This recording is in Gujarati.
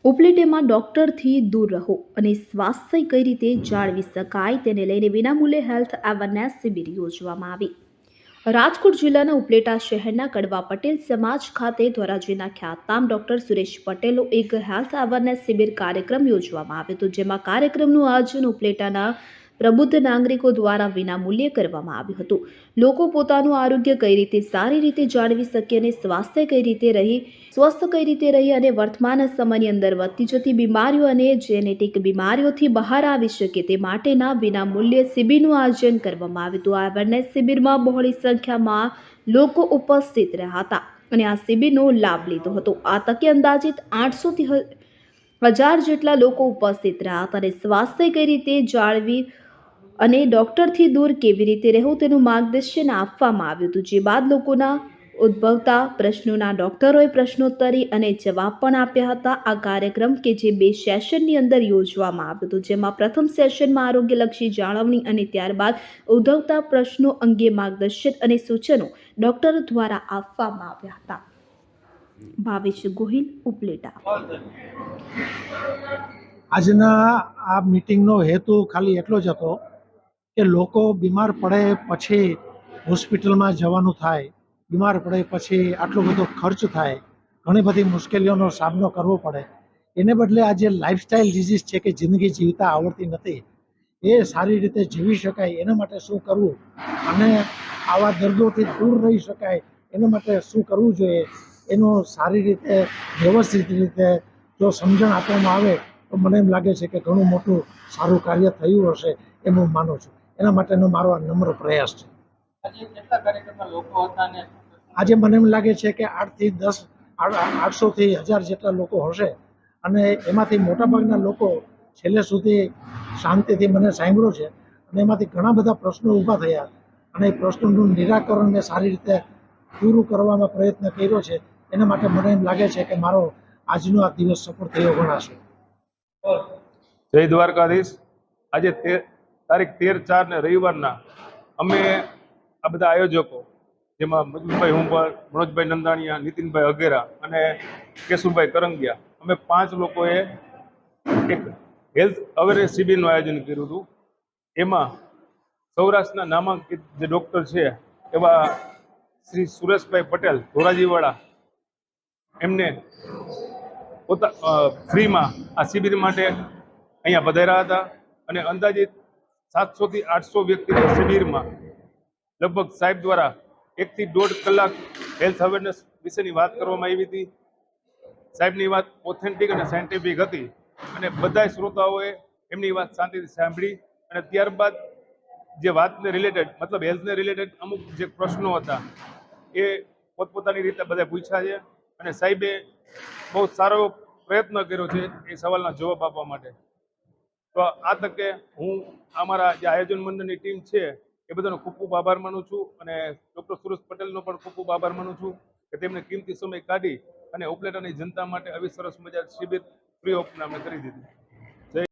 ઉપલેટામાં ડોક્ટરથી દૂર રહો અને સ્વાસ્થ્ય કઈ રીતે જાળવી શકાય તેને લઈને વિનામૂલ્યે હેલ્થ અવેરનેસ શિબિર યોજવામાં આવી। રાજકોટ જિલ્લાના ઉપલેટા શહેરના કડવા પટેલ સમાજ ખાતે ધોરાજીના ખ્યાતનામ ડોક્ટર સુરેશ પટેલનો એક હેલ્થ અવેરનેસ શિબિર કાર્યક્રમ યોજવામાં આવ્યો હતો, જેમાં કાર્યક્રમનું આયોજન ઉપલેટાના પ્રબુદ્ધ નાગરિકો દ્વારા વિનામૂલ્યે કરવામાં આવ્યું હતું। લોકો પોતાનું આરોગ્ય કઈ રીતે સારી રીતે જાળવી શકે અને સ્વસ્થ કઈ રીતે રહી અને વર્તમાન સમયની અંદર વધતી જતી બીમારીઓ અને જેનેટિક બીમારીઓથી બહાર આવી શકે તે માટેના વિનામૂલ્યે શિબિરનું આયોજન કરવામાં આવ્યું હતું। આ અવેરનેસ શિબિરમાં બહોળી સંખ્યામાં લોકો ઉપસ્થિત રહ્યા હતા અને આ શિબિરનો લાભ લીધો હતો। આ તકે અંદાજિત 800 થી 1000 જેટલા લોકો ઉપસ્થિત રહ્યા હતા અને સ્વાસ્થ્ય કઈ રીતે જાળવી અને ડોક્ટરથી દૂર કેવી રીતે રહેવું તેનું માર્ગદર્શન આપવામાં આવ્યું હતું। જે બાદ લોકોના ઉદ્ભવતા પ્રશ્નોના ડોક્ટરોએ પ્રશ્નોત્તરી અને જવાબ પણ આપ્યા હતા। આ કાર્યક્રમ કે જે 2 સેશનની અંદર યોજવામાં આવ્યો હતો, જેમાં પ્રથમ સેશનમાં આરોગ્યલક્ષી જાળવણી અને ત્યારબાદ ઉદ્ભવતા પ્રશ્નો અંગે માર્ગદર્શન અને સૂચનો ડોક્ટર દ્વારા આપવામાં આવ્યા હતા। ભાવેશ ગોહિલ, ઉપલેટા। આજના આ મીટિંગનો હેતુ ખાલી એટલો જ હતો કે લોકો બીમાર પડે પછી હોસ્પિટલમાં જવાનું થાય, બીમાર પડે પછી આટલો બધો ખર્ચ થાય, ઘણી બધી મુશ્કેલીઓનો સામનો કરવો પડે, એને બદલે આ જે લાઇફસ્ટાઇલ ડિઝીઝ છે કે જિંદગી જીવતા આવડતી નથી, એ સારી રીતે જીવી શકાય એના માટે શું કરવું અને આવા દર્દોથી દૂર રહી શકાય એના માટે શું કરવું જોઈએ, એનું સારી રીતે વ્યવસ્થિત રીતે જો સમજણ આપવામાં આવે તો મને એમ લાગે છે કે ઘણું મોટું સારું કાર્ય થયું હશે એમ હું માનું છું। એના માટેનો મારો આ નમ્ર પ્રયાસ છે। આજે મને એમ લાગે છે કે 800 થી 1000 જેટલા લોકો હશે અને એમાંથી મોટાભાગના લોકો છેલ્લે સુધી શાંતિથી મને સાંભળ્યું છે અને એમાંથી ઘણા બધા પ્રશ્નો ઊભા થયા અને એ પ્રશ્નોનું નિરાકરણ મેં સારી રીતે પૂરું કરવામાં પ્રયત્ન કર્યો છે। એના માટે મને એમ લાગે છે કે મારો આજનો આ દિવસ સફળ થયો ગણાશે। જય દ્વારકાધીશ। આજે તારીખ 13/4 ને રવિવારના અમે આ બધા આયોજકો, જેમાં મજબૂરભાઈ હુંબર, મનોજભાઈ નંદાણીયા, નીતિનભાઈ અઘેરા અને કેશુભાઈ કરંગિયા, અમે 5 લોકોએ એક હેલ્થ અવેરનેસ શિબિરનું આયોજન કર્યું હતું। એમાં સૌરાષ્ટ્રના નામાંકિત જે ડૉક્ટર છે એવા શ્રી સુરેશભાઈ પટેલ ધોરાજીવાળા, એમને ફ્રીમાં આ શિબિર માટે અહીંયા પધાર્યા હતા અને અંદાજિત 700 થી 800 વ્યક્તિની શિબિરમાં લગભગ સાહેબ દ્વારા 1 થી 1.5 કલાક હેલ્થ અવેરનેસ વિશેની વાત કરવામાં આવી હતી। સાહેબની વાત ઓથેન્ટિક અને સાયન્ટિફિક હતી અને બધા શ્રોતાઓએ એમની વાત શાંતિથી સાંભળી અને ત્યારબાદ જે વાતને રિલેટેડ, મતલબ હેલ્થને રિલેટેડ અમુક જે પ્રશ્નો હતા એ પોતપોતાની રીતે બધા પૂછ્યા છે અને સાહેબે બહુ સારો પ્રયત્ન કર્યો છે એ સવાલના જવાબ આપવા માટે। તો આ તકે હું અમારા જે આયોજન મંડળની ટીમ છે એ બધાનો ખૂબ ખૂબ આભાર માનું છું અને ડૉક્ટર સુરેશ પટેલનો પણ ખૂબ ખૂબ આભાર માનું છું કે તેમણે કિંમતી સમય કાઢી અને ઉપલેટાની જનતા માટે આવી સરસ મજા શિબિર ફ્રી ઓફમાં અમને કરી દીધી।